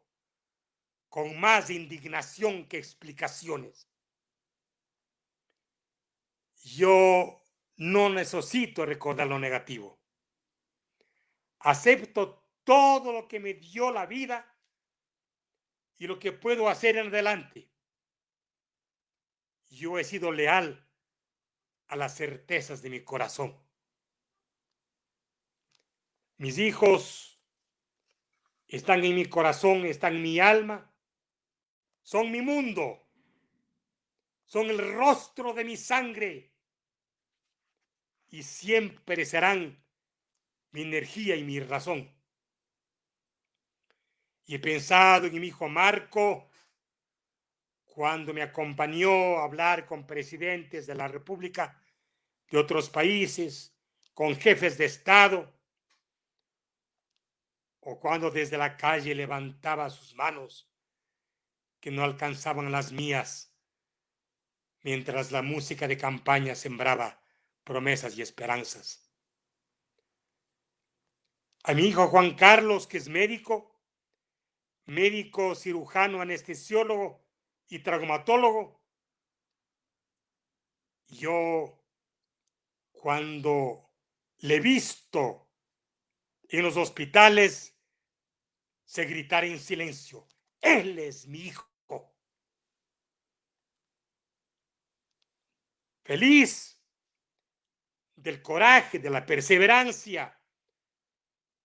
con más indignación que explicaciones. Yo no necesito recordar lo negativo. Acepto todo lo que me dio la vida y lo que puedo hacer en adelante. Yo he sido leal a las certezas de mi corazón. Mis hijos están en mi corazón, están en mi alma, son mi mundo, son el rostro de mi sangre y siempre serán mi energía y mi razón. Y he pensado en mi hijo Marco cuando me acompañó a hablar con presidentes de la República de otros países, con jefes de Estado, o cuando desde la calle levantaba sus manos que no alcanzaban las mías, mientras la música de campaña sembraba promesas y esperanzas. A mi hijo Juan Carlos, que es médico cirujano, anestesiólogo y traumatólogo, yo cuando le he visto en los hospitales, sé gritar en silencio: él es mi hijo. Feliz del coraje, de la perseverancia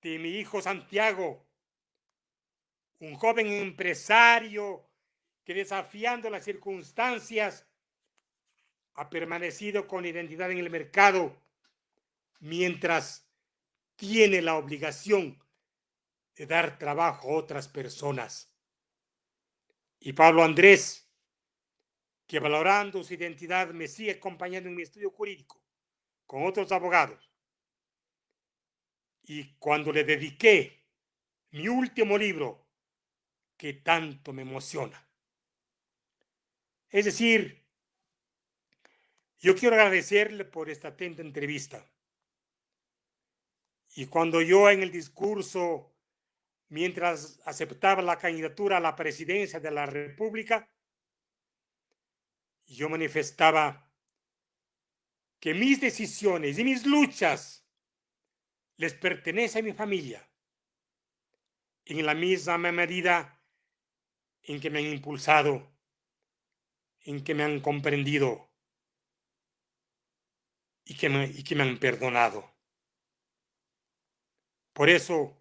de mi hijo Santiago, un joven empresario que, desafiando las circunstancias, ha permanecido con identidad en el mercado mientras tiene la obligación de dar trabajo a otras personas. Y Pablo Andrés, que valorando su identidad me sigue acompañando en mi estudio jurídico con otros abogados. Y cuando le dediqué mi último libro, que tanto me emociona. Es decir, yo quiero agradecerle por esta atenta entrevista. Y cuando yo en el discurso, mientras aceptaba la candidatura a la presidencia de la República, yo manifestaba que mis decisiones y mis luchas les pertenecen a mi familia, en la misma medida en que me han impulsado, en que me han comprendido y que me han perdonado. Por eso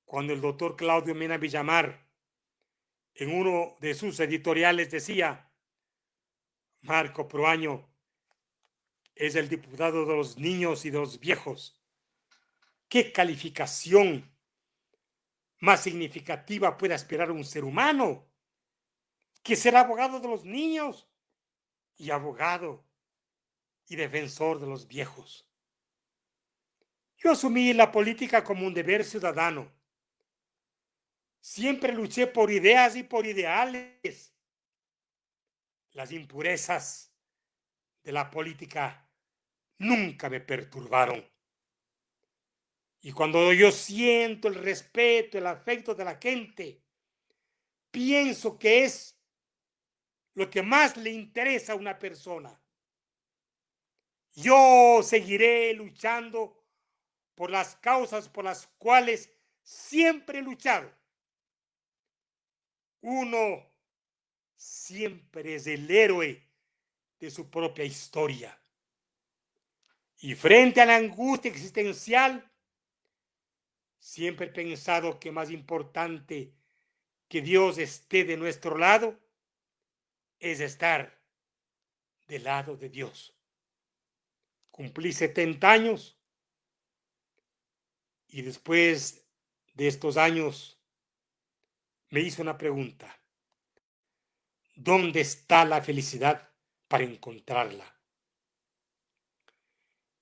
cuando el doctor Claudio Mena Villamar en uno de sus editoriales decía: Marco Proaño es el diputado de los niños y de los viejos. ¿Qué calificación más significativa puede aspirar un ser humano que ser abogado de los niños y abogado y defensor de los viejos? Yo asumí la política como un deber ciudadano. Siempre luché por ideas y por ideales. Las impurezas de la política nunca me perturbaron. Y cuando yo siento el respeto, el afecto de la gente, pienso que es lo que más le interesa a una persona. Yo seguiré luchando por las causas por las cuales siempre he luchado. Uno siempre es el héroe de su propia historia. Y frente a la angustia existencial, siempre he pensado que más importante que Dios esté de nuestro lado es estar del lado de Dios. Cumplí 70 años y después de estos años me hice una pregunta: ¿dónde está la felicidad para encontrarla?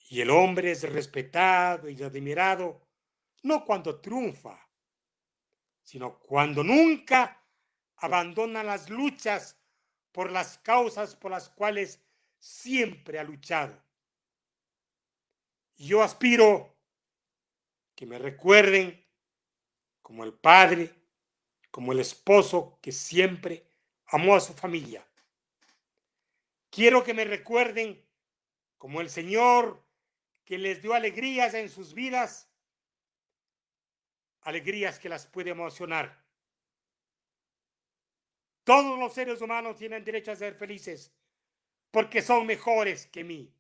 Y el hombre es respetado y admirado no cuando triunfa, sino cuando nunca abandona las luchas por las causas por las cuales siempre ha luchado. Y yo aspiro que me recuerden como el padre, como el esposo que siempre amó a su familia. Quiero que me recuerden como el Señor que les dio alegrías en sus vidas, alegrías que las puede emocionar. Todos los seres humanos tienen derecho a ser felices porque son mejores que mí.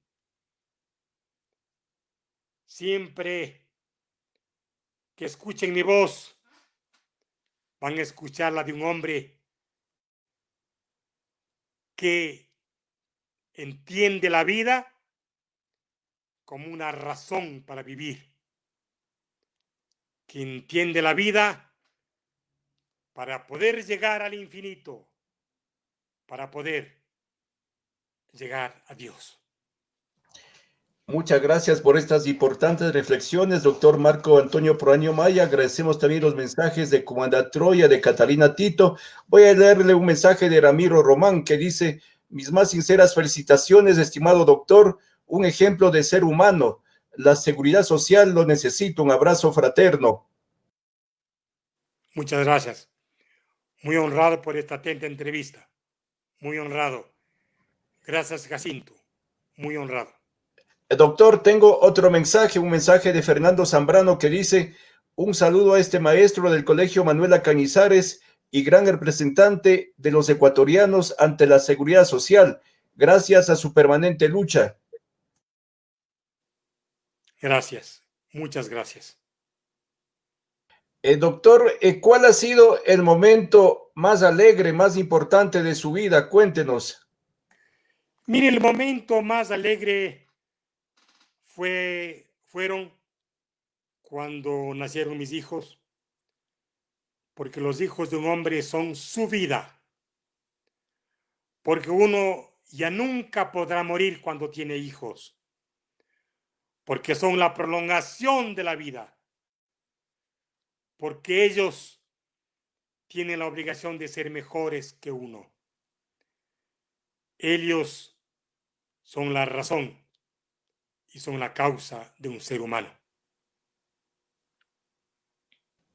Siempre que escuchen mi voz, van a escuchar la de un hombre que entiende la vida como una razón para vivir, que entiende la vida para poder llegar al infinito, para poder llegar a Dios. Muchas gracias por estas importantes reflexiones, doctor Marco Antonio Proaño Maya. Agradecemos también los mensajes de Comanda Troya, de Catalina Tito. Voy a leerle un mensaje de Ramiro Román que dice: mis más sinceras felicitaciones, estimado doctor, un ejemplo de ser humano. La seguridad social lo necesita. Un abrazo fraterno. Muchas gracias. Muy honrado por esta atenta entrevista. Muy honrado. Gracias, Jacinto. Muy honrado. Doctor, tengo otro mensaje, un mensaje de Fernando Zambrano que dice: un saludo a este maestro del Colegio Manuela Cañizares y gran representante de los ecuatorianos ante la seguridad social, gracias a su permanente lucha. Gracias. Muchas gracias. Doctor, ¿cuál ha sido el momento más alegre, más importante de su vida? Cuéntenos. Mire, el momento más alegre fueron cuando nacieron mis hijos, porque los hijos de un hombre son su vida, porque uno ya nunca podrá morir cuando tiene hijos, porque son la prolongación de la vida, porque ellos tienen la obligación de ser mejores que uno. Ellos son la razón y son la causa de un ser humano.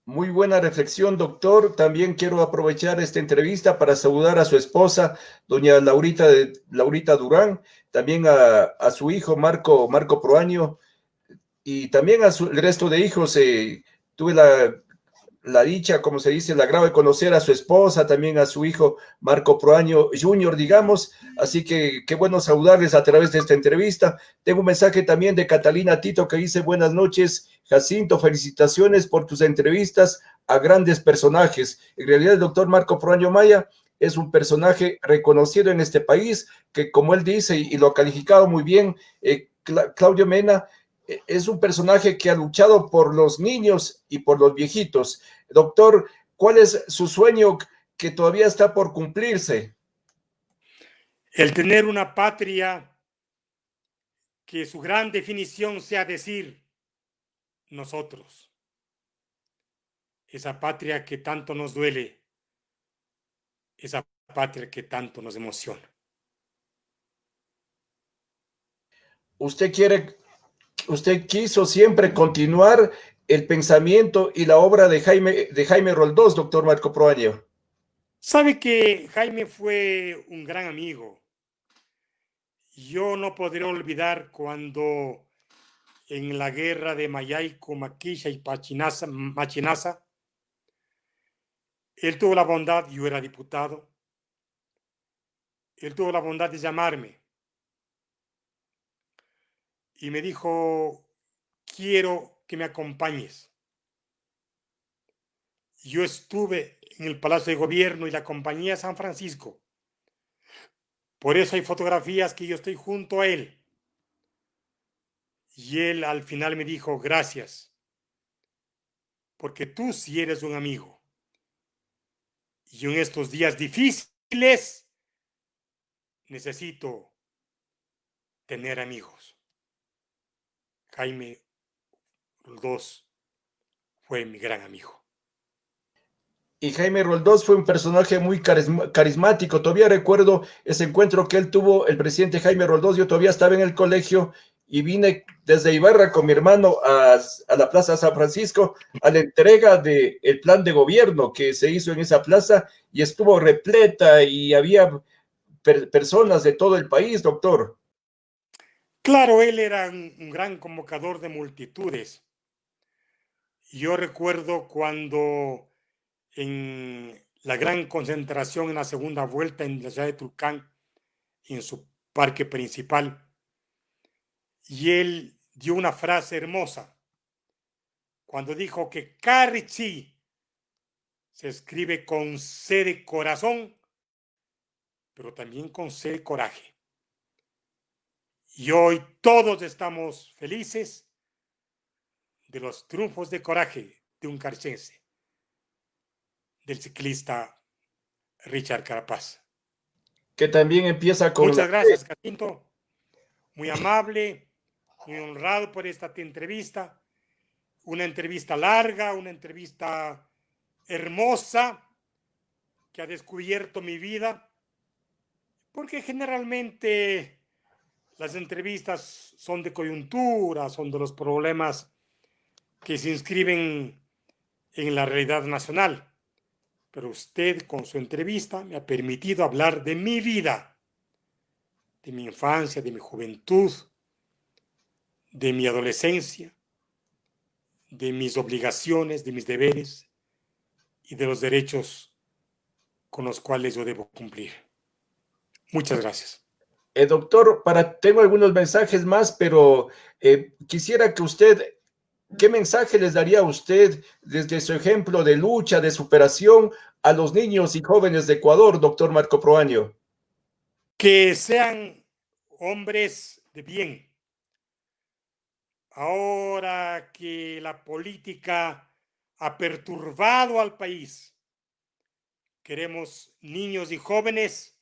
Muy buena reflexión, doctor. También quiero aprovechar esta entrevista para saludar a su esposa, doña Laurita Durán, también a su hijo Marco Proaño, y también el resto de hijos. Tuve la dicha, como se dice, el agrado de conocer a su esposa, también a su hijo Marco Proaño Jr., digamos. Así que qué bueno saludarles a través de esta entrevista. Tengo un mensaje también de Catalina Tito que dice: buenas noches, Jacinto, felicitaciones por tus entrevistas a grandes personajes. En realidad, el doctor Marco Proaño Maya es un personaje reconocido en este país, que como él dice, y lo ha calificado muy bien, Claudio Mena, es un personaje que ha luchado por los niños y por los viejitos. Doctor, ¿cuál es su sueño que todavía está por cumplirse? El tener una patria que su gran definición sea decir nosotros. Esa patria que tanto nos duele, esa patria que tanto nos emociona. Usted quiso siempre continuar el pensamiento y la obra de Jaime Roldós, doctor Marco Proaño. Sabe que Jaime fue un gran amigo. Yo no podré olvidar cuando en la guerra de Mayaico, Maquisha y Machinaza, él tuvo la bondad, yo era diputado, él tuvo la bondad de llamarme y me dijo: quiero que me acompañes. Yo estuve en el Palacio de Gobierno y la compañía San Francisco. Por eso hay fotografías que yo estoy junto a él. Y él al final me dijo: gracias, porque tú sí eres un amigo. Y en estos días difíciles necesito tener amigos. Jaime Roldós fue mi gran amigo. Y Jaime Roldós fue un personaje muy carismático. Todavía recuerdo ese encuentro que él tuvo, el presidente Jaime Roldós. Yo todavía estaba en el colegio y vine desde Ibarra con mi hermano a la Plaza San Francisco a la entrega del plan de gobierno que se hizo en esa plaza, y estuvo repleta y había personas de todo el país, doctor. Claro, él era un gran convocador de multitudes. Yo recuerdo cuando en la gran concentración en la segunda vuelta en la ciudad de Tulcán, en su parque principal, y él dio una frase hermosa cuando dijo que Carchi se escribe con C de corazón, pero también con C de coraje. Y hoy todos estamos felices de los triunfos de coraje de un carchense, del ciclista Richard Carapaz. Que también empieza con Muchas gracias, Jacinto. Muy amable, muy honrado por esta entrevista. Una entrevista larga, una entrevista hermosa que ha descubierto mi vida, porque generalmente las entrevistas son de coyuntura, son de los problemas que se inscriben en la realidad nacional. Pero usted con su entrevista me ha permitido hablar de mi vida, de mi infancia, de mi juventud, de mi adolescencia, de mis obligaciones, de mis deberes y de los derechos con los cuales yo debo cumplir. Muchas gracias. Doctor, tengo algunos mensajes más, pero quisiera que usted, ¿qué mensaje les daría a usted desde su ejemplo de lucha, de superación, a los niños y jóvenes de Ecuador, doctor Marco Proaño? Que sean hombres de bien. Ahora que la política ha perturbado al país, queremos niños y jóvenes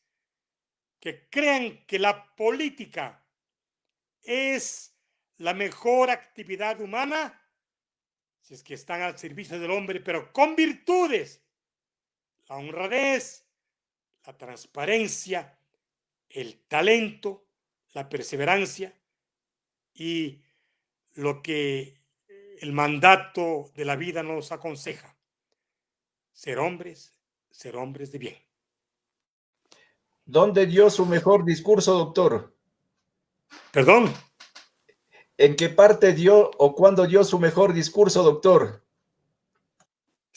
que crean que la política es la mejor actividad humana si es que están al servicio del hombre, pero con virtudes: la honradez, la transparencia, el talento, la perseverancia y lo que el mandato de la vida nos aconseja: ser hombres de bien. ¿Dónde dio su mejor discurso, doctor? Perdón. ¿En qué parte dio o cuándo dio su mejor discurso, doctor?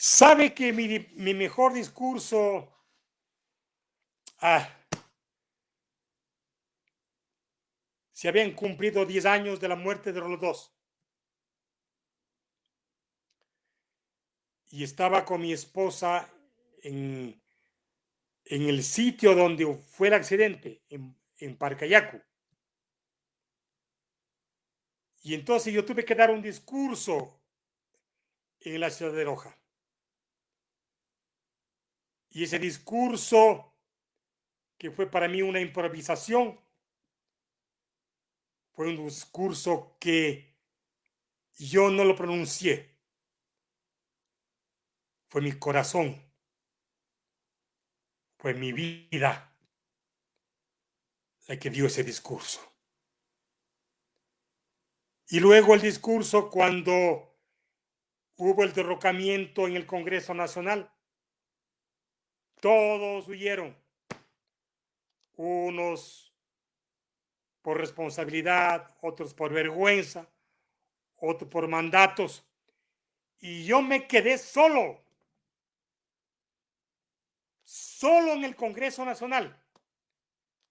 Sabe que mi mejor discurso se habían cumplido 10 años de la muerte de los dos. Y estaba con mi esposa en el sitio donde fue el accidente, en Parcayacu. Y entonces yo tuve que dar un discurso en la ciudad de Loja. Y ese discurso, que fue para mí una improvisación, fue un discurso que yo no lo pronuncié. Fue mi corazón, fue mi vida la que dio ese discurso. Y luego el discurso cuando hubo el derrocamiento en el Congreso Nacional. Todos huyeron, unos por responsabilidad, otros por vergüenza, otros por mandatos, y yo me quedé solo en el Congreso Nacional,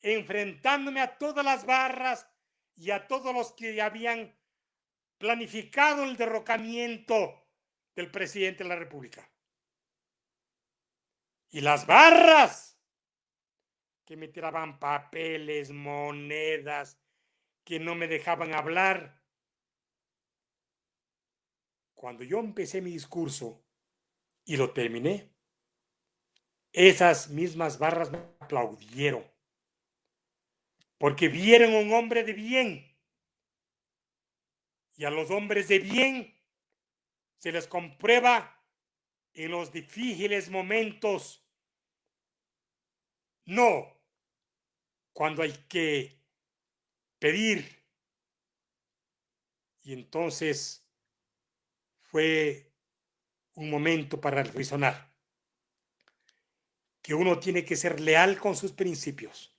enfrentándome a todas las barras y a todos los que habían planificado el derrocamiento del presidente de la República. Y las barras que me tiraban papeles, monedas, que no me dejaban hablar. Cuando yo empecé mi discurso y lo terminé, esas mismas barras me aplaudieron, porque vieron un hombre de bien. Y a los hombres de bien se les comprueba en los difíciles momentos, no cuando hay que pedir. Y entonces fue un momento para reflexionar que uno tiene que ser leal con sus principios,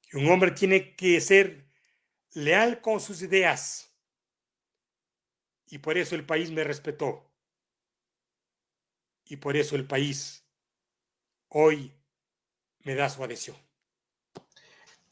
que un hombre tiene que ser leal con sus ideas, y por eso el país me respetó, y por eso el país hoy me da su adhesión.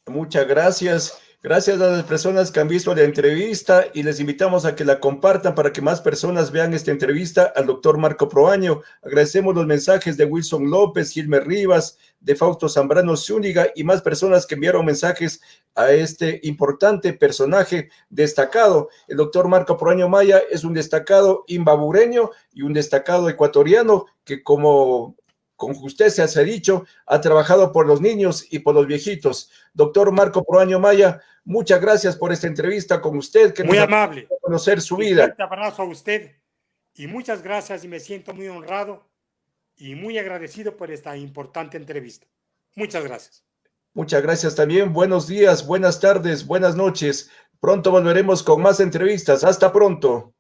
Muchas gracias. Gracias a las personas que han visto la entrevista y les invitamos a que la compartan para que más personas vean esta entrevista al doctor Marco Proaño. Agradecemos los mensajes de Wilson López, Gilmer Rivas, de Fausto Zambrano Zúñiga y más personas que enviaron mensajes a este importante personaje destacado. El doctor Marco Proaño Maya es un destacado imbabureño y un destacado ecuatoriano que, como con justicia se ha dicho, ha trabajado por los niños y por los viejitos. Doctor Marco Proaño Maya, muchas gracias por esta entrevista con usted. Que muy amable. Conocer su Un vida. fuerte abrazo a usted y muchas gracias, y me siento muy honrado y muy agradecido por esta importante entrevista. Muchas gracias. Muchas gracias también. Buenos días, buenas tardes, buenas noches. Pronto volveremos con más entrevistas. Hasta pronto.